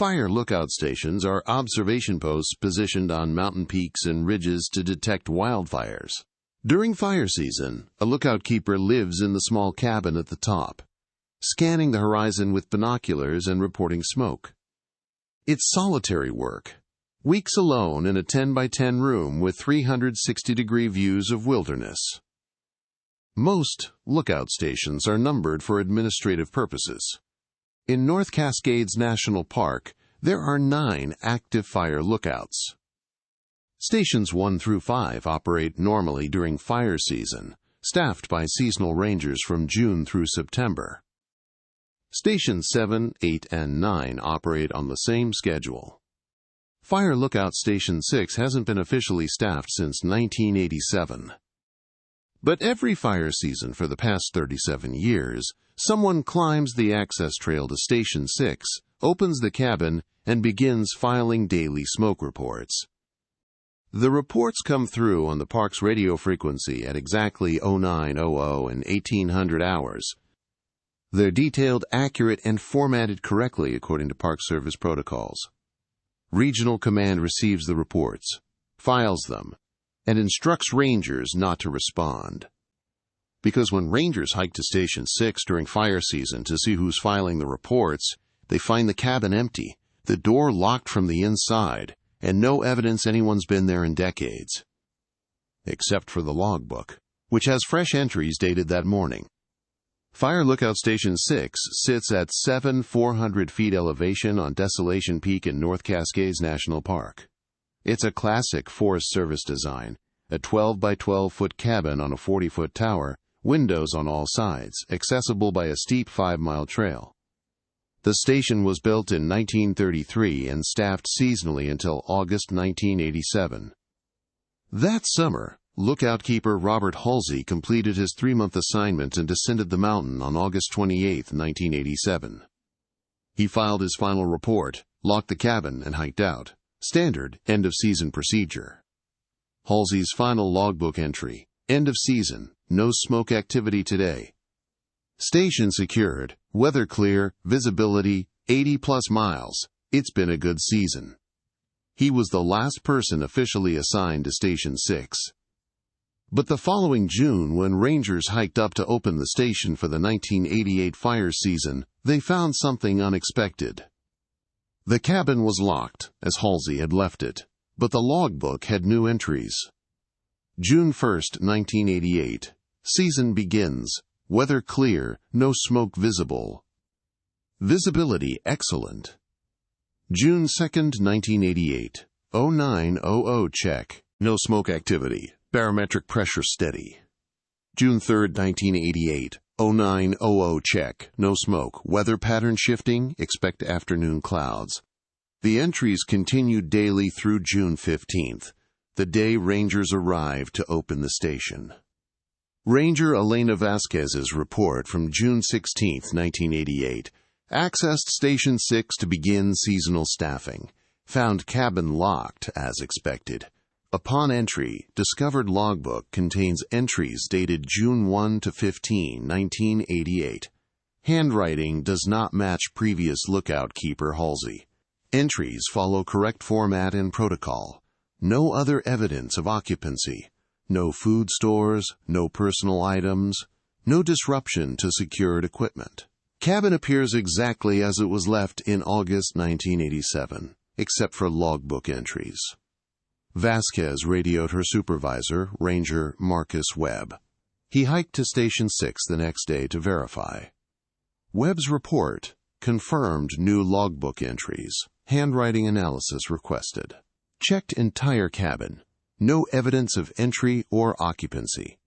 Fire lookout stations are observation posts positioned on mountain peaks and ridges to detect wildfires. During fire season, a lookout keeper lives in the small cabin at the top, scanning the horizon with binoculars and reporting smoke. It's solitary work. Weeks alone in a 10-by-10 room with 360-degree views of wilderness. Most lookout stations are numbered for administrative purposes. In North Cascades National Park, there are 9 active fire lookouts. Stations 1 through 5 operate normally during fire season, staffed by seasonal rangers from June through September. Stations 7, 8, and 9 operate on the same schedule. Fire Lookout Station 6 hasn't been officially staffed since 1987. But every fire season for the past 37 years, someone climbs the access trail to Station 6, opens the cabin, and begins filing daily smoke reports. The reports come through on the park's radio frequency at exactly 0900 and 1800 hours. They're detailed, accurate, and formatted correctly according to Park Service protocols. Regional Command receives the reports, files them, and instructs rangers not to respond. Because when rangers hike to Station 6 during fire season to see who's filing the reports, they find the cabin empty, the door locked from the inside, and no evidence anyone's been there in decades. Except for the logbook, which has fresh entries dated that morning. Fire Lookout Station 6 sits at 7,400 feet elevation on Desolation Peak in North Cascades National Park. It's a classic Forest Service design, a 12-by-12-foot cabin on a 40-foot tower, windows on all sides, accessible by a steep 5-mile trail. The station was built in 1933 and staffed seasonally until August 1987. That summer, lookout keeper Robert Halsey completed his 3-month assignment and descended the mountain on August 28, 1987. He filed his final report, locked the cabin, and hiked out. Standard end-of-season procedure. Halsey's final logbook entry: end of season, no smoke activity today. Station secured, weather clear, visibility 80-plus miles. It's been a good season. He was the last person officially assigned to Station 6. But the following June, when rangers hiked up to open the station for the 1988 fire season, they found something unexpected. The cabin was locked, as Halsey had left it, but the logbook had new entries. June 1, 1988. Season begins. Weather clear, no smoke visible. Visibility excellent. June 2, 1988. 0900 check. No smoke activity. Barometric pressure steady. June 3, 1988. 0900 check. No smoke. Weather pattern shifting. Expect afternoon clouds. The entries continued daily through June 15th, the day rangers arrived to open the station. Ranger Elena Vasquez's report from June 16, 1988, accessed Station 6 to begin seasonal staffing, found cabin locked as expected. Upon entry, discovered logbook contains entries dated June 1 to 15, 1988. Handwriting does not match previous lookout keeper Halsey. Entries follow correct format and protocol. No other evidence of occupancy. No food stores, no personal items, no disruption to secured equipment. Cabin appears exactly as it was left in August 1987, except for logbook entries. Vasquez radioed her supervisor, Ranger Marcus Webb. He hiked to Station 6 the next day to verify. Webb's report confirmed new logbook entries. Handwriting analysis requested. Checked entire cabin. No evidence of entry or occupancy.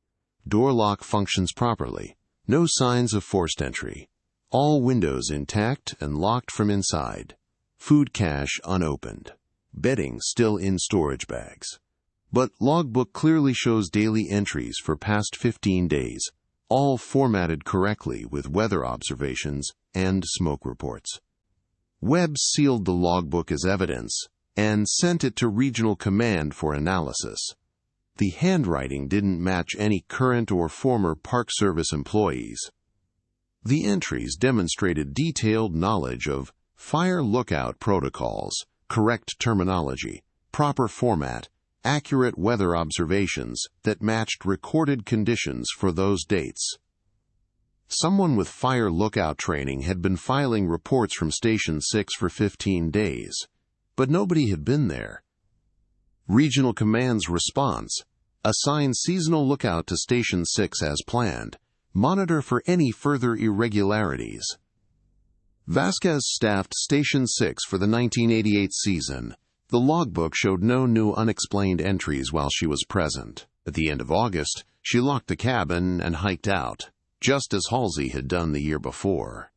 Door lock functions properly. No signs of forced entry. All windows intact and locked from inside. Food cache unopened. Bedding still in storage bags. But logbook clearly shows daily entries for past 15 days, all formatted correctly with weather observations and smoke reports. Webb sealed the logbook as evidence and sent it to Regional Command for analysis. The handwriting didn't match any current or former Park Service employees. The entries demonstrated detailed knowledge of fire lookout protocols, correct terminology, proper format, accurate weather observations that matched recorded conditions for those dates. Someone with fire lookout training had been filing reports from Station 6 for 15 days, but nobody had been there. Regional Command's response: assign seasonal lookout to Station 6 as planned. Monitor for any further irregularities. Vasquez staffed Station 6 for the 1988 season. The logbook showed no new unexplained entries while she was present. At the end of August, she locked the cabin and hiked out, just as Halsey had done the year before.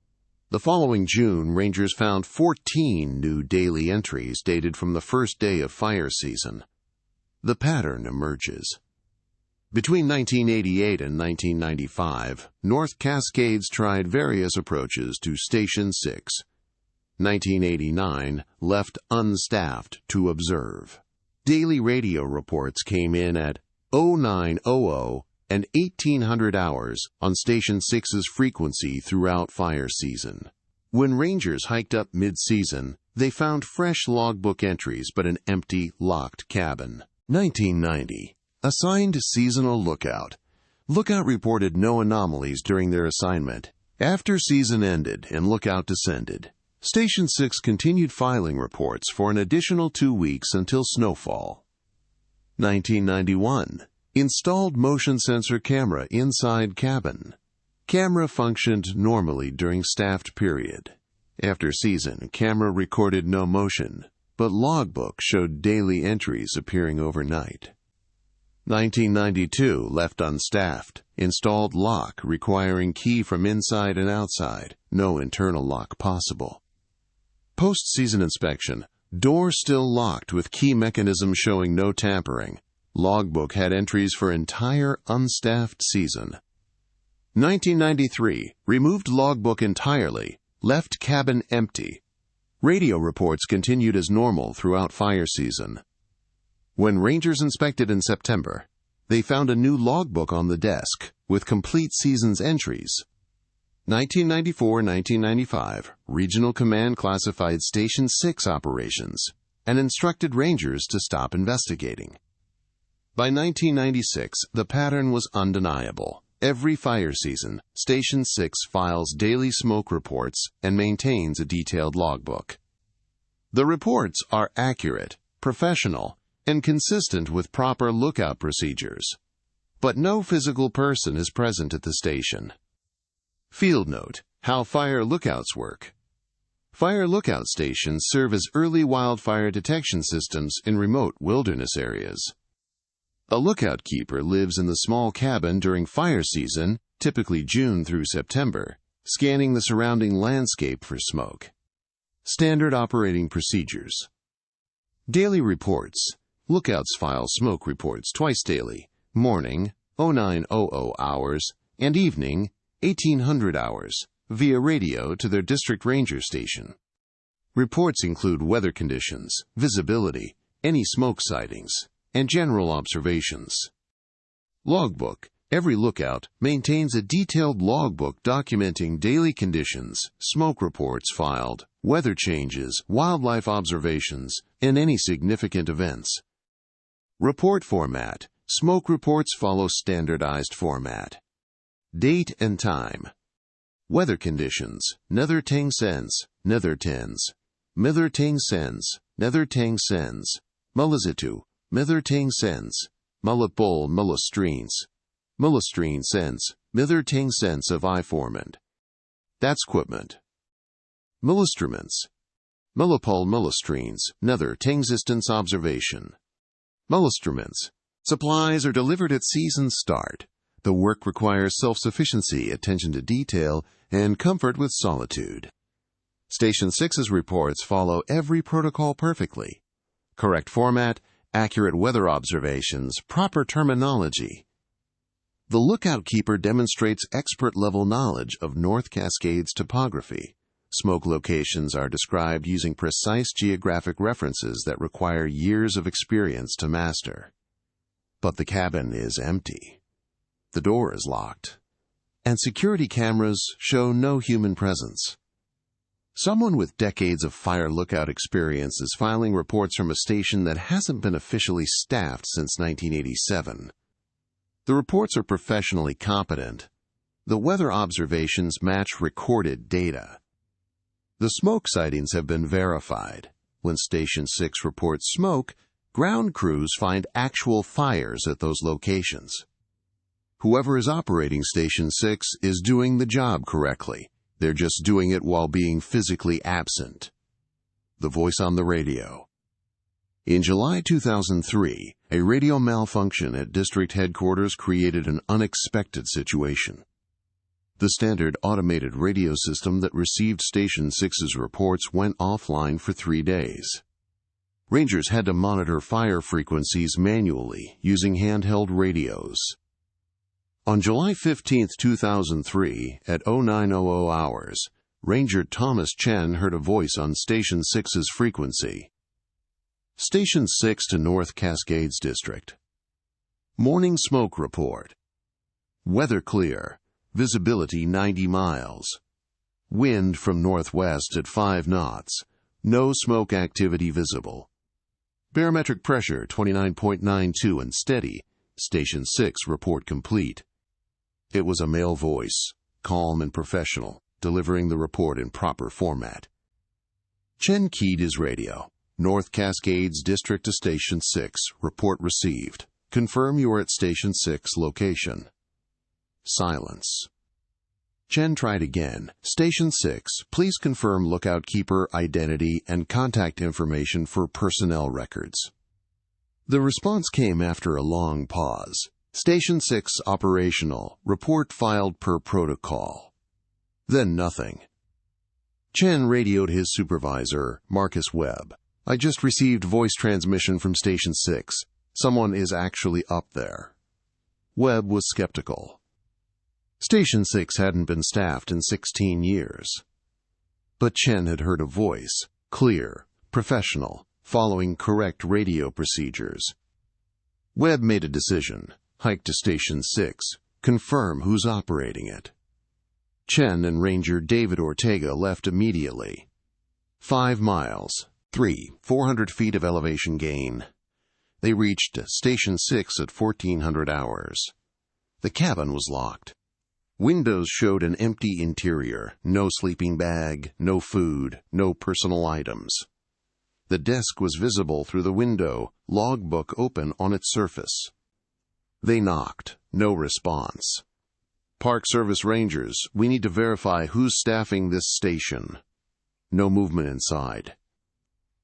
The following June, rangers found 14 new daily entries dated from the first day of fire season. The pattern emerges. Between 1988 and 1995, North Cascades tried various approaches to Station 6. 1989 left unstaffed to observe. Daily radio reports came in at 0900 and 1800 hours on Station 6's frequency throughout fire season. When rangers hiked up mid-season, they found fresh logbook entries but an empty, locked cabin. 1990. Assigned seasonal lookout. Lookout reported no anomalies during their assignment. After season ended and lookout descended, Station 6 continued filing reports for an additional 2 weeks until snowfall. 1991. Installed motion sensor camera inside cabin. Camera functioned normally during staffed period. After season, camera recorded no motion, but logbook showed daily entries appearing overnight. 1992 left unstaffed. Installed lock requiring key from inside and outside. No internal lock possible. Post-season inspection. Door still locked with key mechanism showing no tampering. Logbook had entries for entire unstaffed season. 1993. Removed logbook entirely. Left cabin empty. Radio reports continued as normal throughout fire season. When rangers inspected in September, they found a new logbook on the desk with complete season's entries. 1994-1995, Regional Command classified Station 6 operations and instructed rangers to stop investigating. By 1996, the pattern was undeniable. Every fire season, Station 6 files daily smoke reports and maintains a detailed logbook. The reports are accurate, professional, and consistent with proper lookout procedures. But no physical person is present at the station. Field note: how fire lookouts work. Fire lookout stations serve as early wildfire detection systems in remote wilderness areas. A lookout keeper lives in the small cabin during fire season, typically June through September, scanning the surrounding landscape for smoke. Standard operating procedures. Daily reports. Lookouts file smoke reports twice daily, morning, 0900 hours, and evening, 1800 hours, via radio to their district ranger station. Reports include weather conditions, visibility, any smoke sightings, and general observations. Logbook. Every lookout maintains a detailed logbook documenting daily conditions, smoke reports filed, weather changes, wildlife observations, and any significant events. Report format. Smoke reports follow standardized format. Date and time. Weather conditions. Netherting Sens, Nethertens. Mitherting Sens, Netherting Sens. Mullazitu, Mitherting Sens. Mullapol Mullastreens. Mullastreen Sens, Mitherting Sens of I-formand. That's equipment. Mullistruments. Mullapol Mullastreens, Nether Tangsistence observation. Mullistruments. Supplies are delivered at season start. The work requires self-sufficiency, attention to detail, and comfort with solitude. Station 6's reports follow every protocol perfectly. Correct format, accurate weather observations, proper terminology. The lookout keeper demonstrates expert-level knowledge of North Cascades topography. Smoke locations are described using precise geographic references that require years of experience to master. But the cabin is empty. The door is locked, and security cameras show no human presence. Someone with decades of fire lookout experience is filing reports from a station that hasn't been officially staffed since 1987. The reports are professionally competent. The weather observations match recorded data. The smoke sightings have been verified. When Station 6 reports smoke, ground crews find actual fires at those locations. Whoever is operating Station 6 is doing the job correctly. They're just doing it while being physically absent. The voice on the radio. In July 2003, a radio malfunction at district headquarters created an unexpected situation. The standard automated radio system that received Station 6's reports went offline for 3 days. Rangers had to monitor fire frequencies manually using handheld radios. On July 15, 2003, at 0900 hours, Ranger Thomas Chen heard a voice on Station 6's frequency. Station 6 to North Cascades District. Morning smoke report. Weather clear. Visibility 90 miles. Wind from northwest at 5 knots. No smoke activity visible. Barometric pressure 29.92 and steady. Station 6 report complete. It was a male voice, calm and professional, delivering the report in proper format. Chen keyed his radio. North Cascades District to Station 6. Report received. Confirm you are at Station 6 location. Silence. Chen tried again. Station 6, please confirm lookout keeper identity and contact information for personnel records. The response came after a long pause. Station 6 operational. Report filed per protocol. Then nothing. Chen radioed his supervisor, Marcus Webb. I just received voice transmission from Station 6. Someone is actually up there. Webb was skeptical. Station 6 hadn't been staffed in 16 years. But Chen had heard a voice, clear, professional, following correct radio procedures. Webb made a decision. Hike to Station 6. Confirm who's operating it. Chen and Ranger David Ortega left immediately. 5 miles. 400 feet of elevation gain. They reached Station 6 at 1400 hours. The cabin was locked. Windows showed an empty interior, no sleeping bag, no food, no personal items. The desk was visible through the window, logbook open on its surface. They knocked. No response. Park Service Rangers, we need to verify who's staffing this station. No movement inside.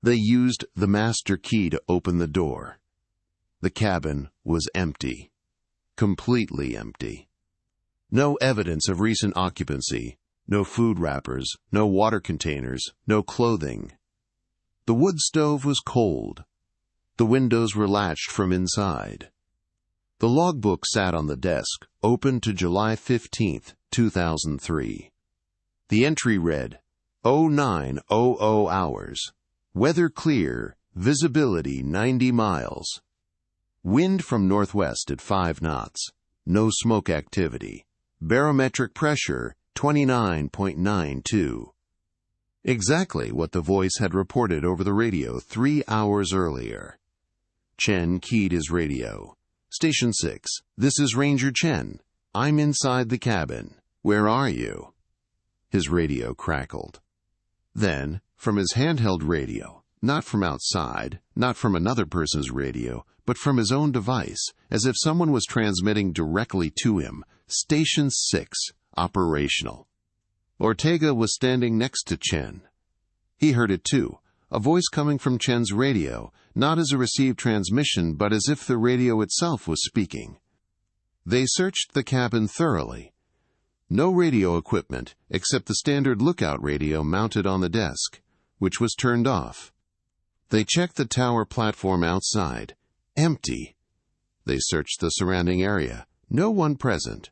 They used the master key to open the door. The cabin was empty. Completely empty. No evidence of recent occupancy. No food wrappers, no water containers, no clothing. The wood stove was cold. The windows were latched from inside. The logbook sat on the desk, open to July 15, 2003. The entry read, 0900 hours. Weather clear, visibility 90 miles. Wind from northwest at 5 knots. No smoke activity. Barometric pressure 29.92. Exactly what the voice had reported over the radio 3 hours earlier. Chen keyed his radio. Station 6, this is Ranger Chen. I'm inside the cabin. Where are you? His radio crackled. Then, from his handheld radio, not from outside, not from another person's radio, but from his own device, as if someone was transmitting directly to him, Station 6, operational. Ortega was standing next to Chen. He heard it too, a voice coming from Chen's radio, not as a received transmission, but as if the radio itself was speaking. They searched the cabin thoroughly. No radio equipment, except the standard lookout radio mounted on the desk, which was turned off. They checked the tower platform outside. Empty. They searched the surrounding area. No one present.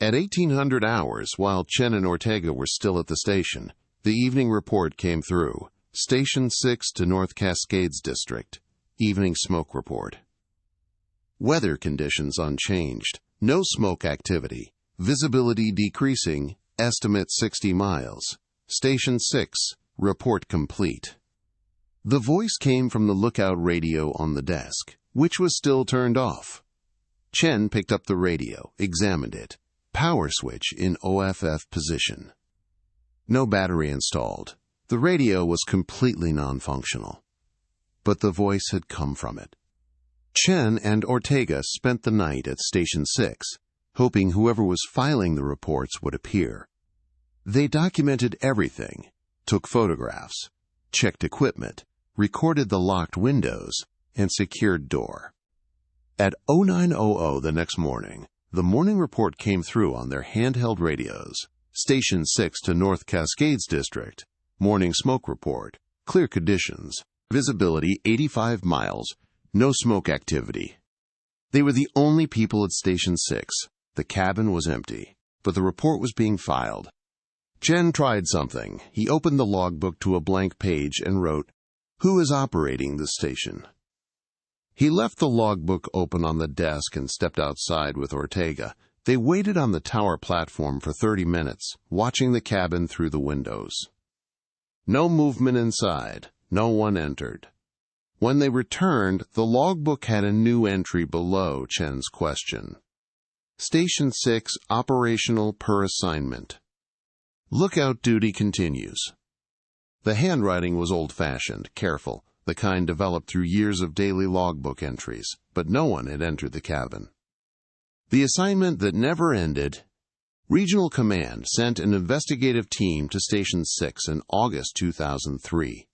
At 1800 hours, while Chen and Ortega were still at the station, the evening report came through. Station 6 to North Cascades District. Evening smoke report. Weather conditions unchanged. No smoke activity. Visibility decreasing. Estimate 60 miles. Station 6, report complete. The voice came from the lookout radio on the desk, which was still turned off. Chen picked up the radio, examined it. Power switch in OFF position. No battery installed. The radio was completely non-functional. But the voice had come from it. Chen and Ortega spent the night at Station 6, hoping whoever was filing the reports would appear. They documented everything, took photographs, checked equipment, recorded the locked windows, and secured door. At 0900 the next morning, the morning report came through on their handheld radios. Station 6 to North Cascades District. Morning smoke report. Clear conditions. Visibility 85 miles. No smoke activity. They were the only people at Station 6. The cabin was empty, but the report was being filed. Chen tried something. He opened the logbook to a blank page and wrote, "Who is operating the station?" He left the logbook open on the desk and stepped outside with Ortega. They waited on the tower platform for 30 minutes, watching the cabin through the windows. No movement inside. No one entered. When they returned, the logbook had a new entry below Chen's question. Station 6, operational per assignment. Lookout duty continues. The handwriting was old-fashioned, careful, the kind developed through years of daily logbook entries, but no one had entered the cabin. The assignment that never ended. Regional Command sent an investigative team to Station 6 in August 2003.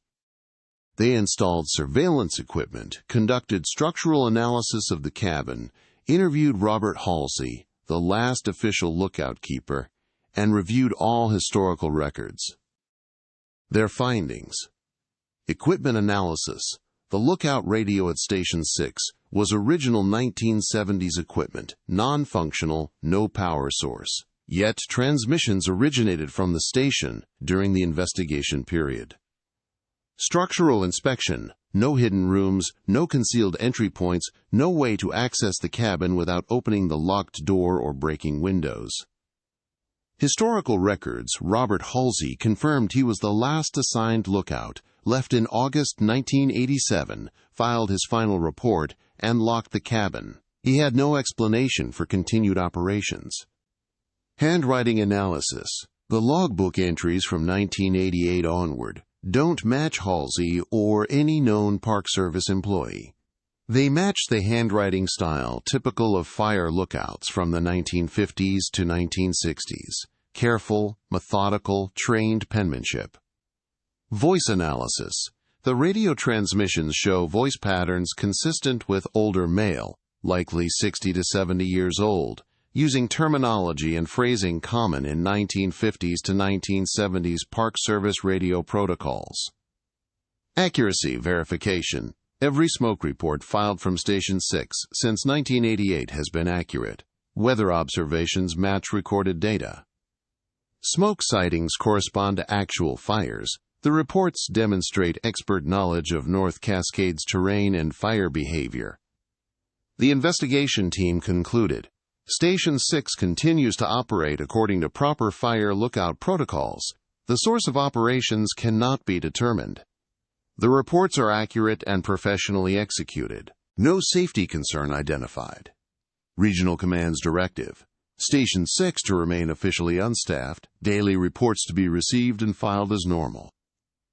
They installed surveillance equipment, conducted structural analysis of the cabin, interviewed Robert Halsey, the last official lookout keeper, and reviewed all historical records. Their findings. Equipment analysis. The lookout radio at Station 6 was original 1970s equipment, non-functional, no power source. Yet transmissions originated from the station during the investigation period. Structural inspection. No hidden rooms, no concealed entry points, no way to access the cabin without opening the locked door or breaking windows. Historical records. Robert Halsey confirmed he was the last assigned lookout, left in August 1987, filed his final report, and locked the cabin. He had no explanation for continued operations. Handwriting analysis. The logbook entries from 1988 onward don't match Halsey or any known Park Service employee. They match the handwriting style typical of fire lookouts from the 1950s to 1960s. Careful, methodical, trained penmanship. Voice analysis. The radio transmissions show voice patterns consistent with older male, likely 60 to 70 years old, using terminology and phrasing common in 1950s to 1970s Park Service radio protocols. Accuracy verification. Every smoke report filed from Station 6 since 1988 has been accurate. Weather observations match recorded data. Smoke sightings correspond to actual fires. The reports demonstrate expert knowledge of North Cascades terrain and fire behavior. The investigation team concluded, Station 6 continues to operate according to proper fire lookout protocols. The source of operations cannot be determined. The reports are accurate and professionally executed. No safety concern identified. Regional Command's directive. Station 6 to remain officially unstaffed, daily reports to be received and filed as normal.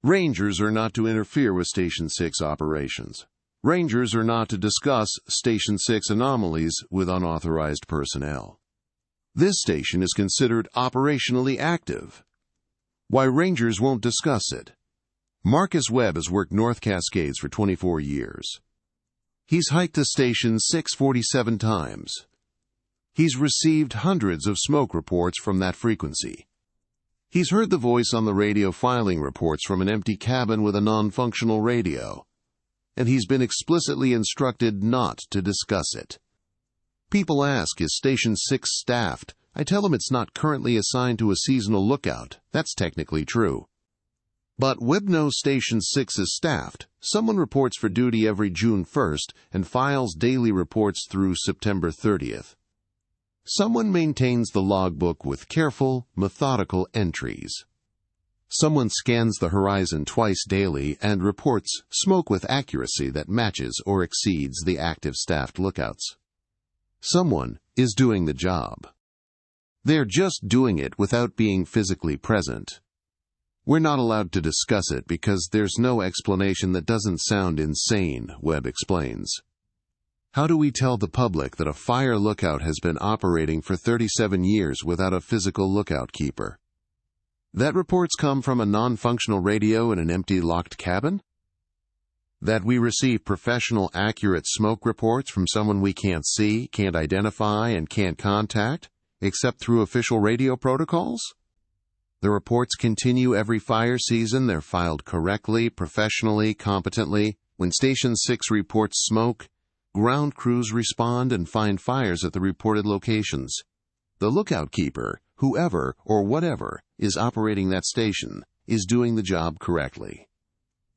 Rangers are not to interfere with Station 6 operations. Rangers are not to discuss Station 6 anomalies with unauthorized personnel. This station is considered operationally active. Why Rangers won't discuss it. Marcus Webb has worked North Cascades for 24 years. He's hiked the station 647 times. He's received hundreds of smoke reports from that frequency. He's heard the voice on the radio filing reports from an empty cabin with a non-functional radio. And he's been explicitly instructed not to discuss it. People ask, is Station 6 staffed? I tell them it's not currently assigned to a seasonal lookout. That's technically true. But Webb knows Station 6 is staffed. Someone reports for duty every June 1st and files daily reports through September 30th. Someone maintains the logbook with careful, methodical entries. Someone scans the horizon twice daily and reports smoke with accuracy that matches or exceeds the active staffed lookouts. Someone is doing the job. They're just doing it without being physically present. We're not allowed to discuss it because there's no explanation that doesn't sound insane, Webb explains. How do we tell the public that a fire lookout has been operating for 37 years without a physical lookout keeper? That reports come from a non-functional radio in an empty locked cabin? That we receive professional, accurate smoke reports from someone we can't see, can't identify, and can't contact, except through official radio protocols? The reports continue every fire season. They're filed correctly, professionally, competently. When Station 6 reports smoke, ground crews respond and find fires at the reported locations. The lookout keeper, whoever or whatever is operating that station, is doing the job correctly.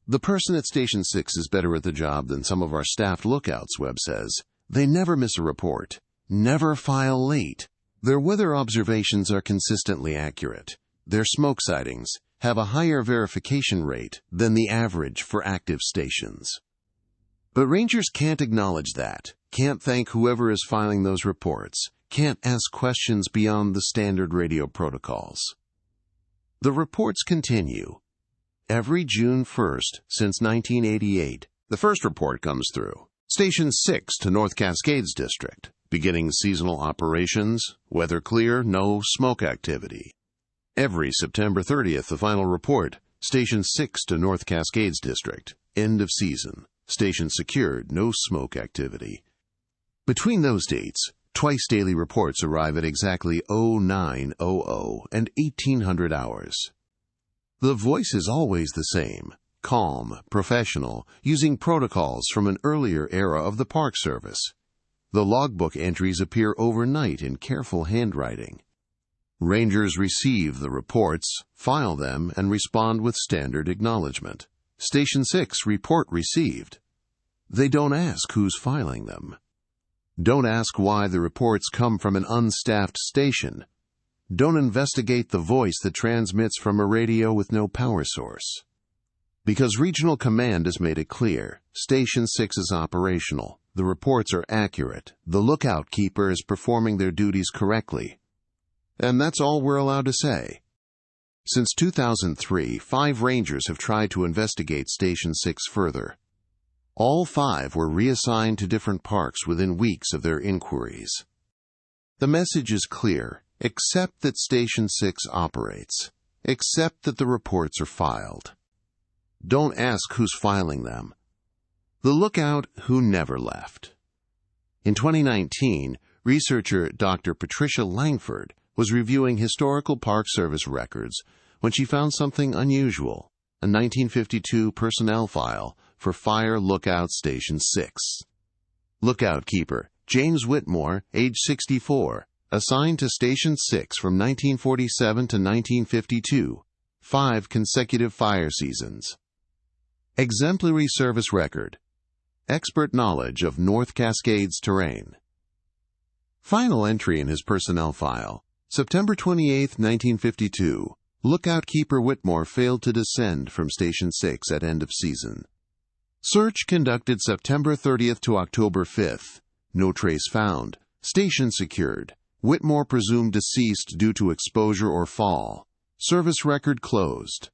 The person at Station 6 is better at the job than some of our staffed lookouts, Webb says. They never miss a report, never file late. Their weather observations are consistently accurate. Their smoke sightings have a higher verification rate than the average for active stations. But rangers can't acknowledge that, can't thank whoever is filing those reports, can't ask questions beyond the standard radio protocols. The reports continue. Every June 1st since 1988, the first report comes through. Station 6 to North Cascades District. Beginning seasonal operations. Weather clear, no smoke activity. Every September 30th, the final report. Station 6 to North Cascades District. End of season. Station secured, no smoke activity. Between those dates, twice daily reports arrive at exactly 0900 and 1800 hours. The voice is always the same, calm, professional, using protocols from an earlier era of the Park Service. The logbook entries appear overnight in careful handwriting. Rangers receive the reports, file them, and respond with standard acknowledgement. Station 6, report received. They don't ask who's filing them. Don't ask why the reports come from an unstaffed station. Don't investigate the voice that transmits from a radio with no power source. Because Regional Command has made it clear, Station 6 is operational. The reports are accurate. The lookout keeper is performing their duties correctly. And that's all we're allowed to say. Since 2003, 5 rangers have tried to investigate Station 6 further. All 5 were reassigned to different parks within weeks of their inquiries. The message is clear. Accept that Station 6 operates. Accept that the reports are filed. Don't ask who's filing them. The lookout who never left. In 2019, researcher Dr. Patricia Langford was reviewing historical Park Service records when she found something unusual, a 1952 personnel file for Fire Lookout Station 6. Lookout keeper James Whitmore, age 64, assigned to Station 6 from 1947 to 1952, 5 consecutive fire seasons. Exemplary service record. Expert knowledge of North Cascades terrain. Final entry in his personnel file. September 28, 1952. Lookout keeper Whitmore failed to descend from Station 6 at end of season. Search conducted September 30th to October 5th. No trace found. Station secured. Whitmore presumed deceased due to exposure or fall. Service record closed.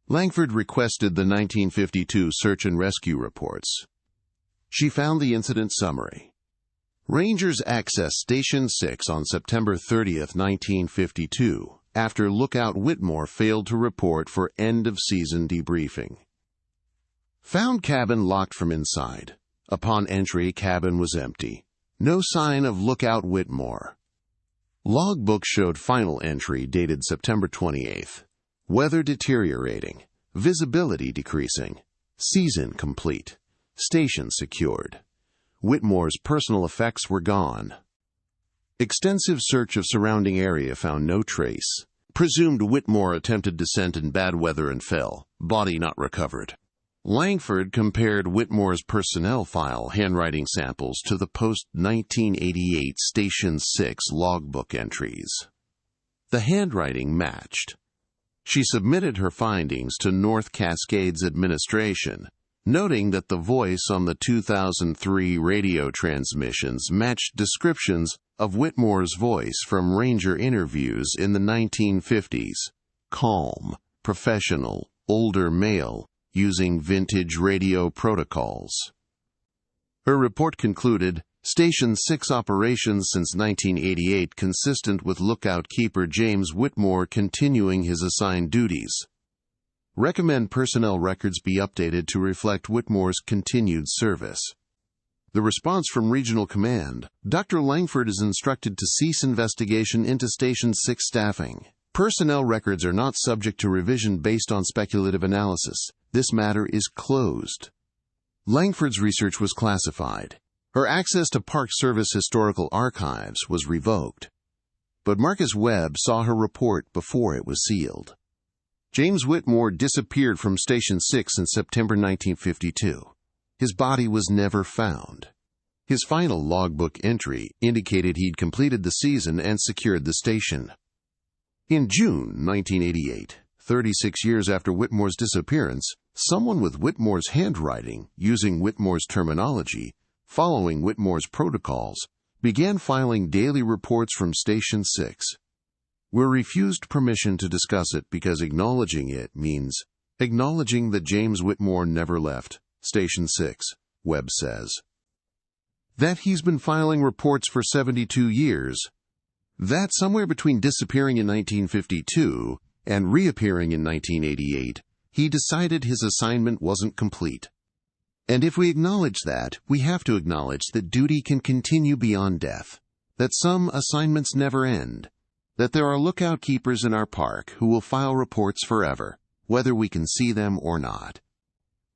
Langford requested the 1952 search and rescue reports. She found the incident summary. Rangers accessed Station 6 on September 30th, 1952, after Lookout Whitmore failed to report for end-of-season debriefing. Found cabin locked from inside. Upon entry, cabin was empty. No sign of Lookout Whitmore. Logbook showed final entry dated September 28th. Weather deteriorating. Visibility decreasing. Season complete. Station secured. Whitmore's personal effects were gone. Extensive search of surrounding area found no trace. Presumed Whitmore attempted descent in bad weather and fell. Body not recovered. Langford compared Whitmore's personnel file handwriting samples to the post-1988 Station 6 logbook entries. The handwriting matched. She submitted her findings to North Cascades administration, noting that the voice on the 2003 radio transmissions matched descriptions of Whitmore's voice from ranger interviews in the 1950s: calm, professional, older male, using vintage radio protocols. Her report concluded, Station 6 operations since 1988 consistent with lookout keeper James Whitmore continuing his assigned duties. Recommend personnel records be updated to reflect Whitmore's continued service. The response from Regional Command: Dr. Langford is instructed to cease investigation into Station 6 staffing. Personnel records are not subject to revision based on speculative analysis. This matter is closed. Langford's research was classified. Her access to Park Service historical archives was revoked. But Marcus Webb saw her report before it was sealed. James Whitmore disappeared from Station 6 in September 1952. His body was never found. His final logbook entry indicated he'd completed the season and secured the station. In June 1988, 36 years after Whitmore's disappearance, someone with Whitmore's handwriting, using Whitmore's terminology, following Whitmore's protocols, began filing daily reports from Station 6. We're refused permission to discuss it because acknowledging it means acknowledging that James Whitmore never left Station 6, Webb says. That he's been filing reports for 72 years. That somewhere between disappearing in 1952 and reappearing in 1988, he decided his assignment wasn't complete. And if we acknowledge that, we have to acknowledge that duty can continue beyond death, that some assignments never end, that there are lookout keepers in our park who will file reports forever, whether we can see them or not.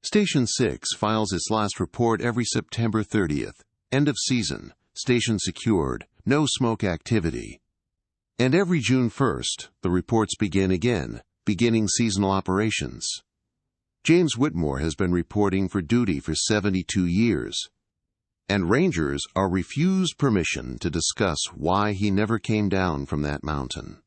Station 6 files its last report every September 30th, end of season, station secured, no smoke activity. And every June 1st, the reports begin again, beginning seasonal operations. James Whitmore has been reporting for duty for 72 years, and rangers are refused permission to discuss why he never came down from that mountain.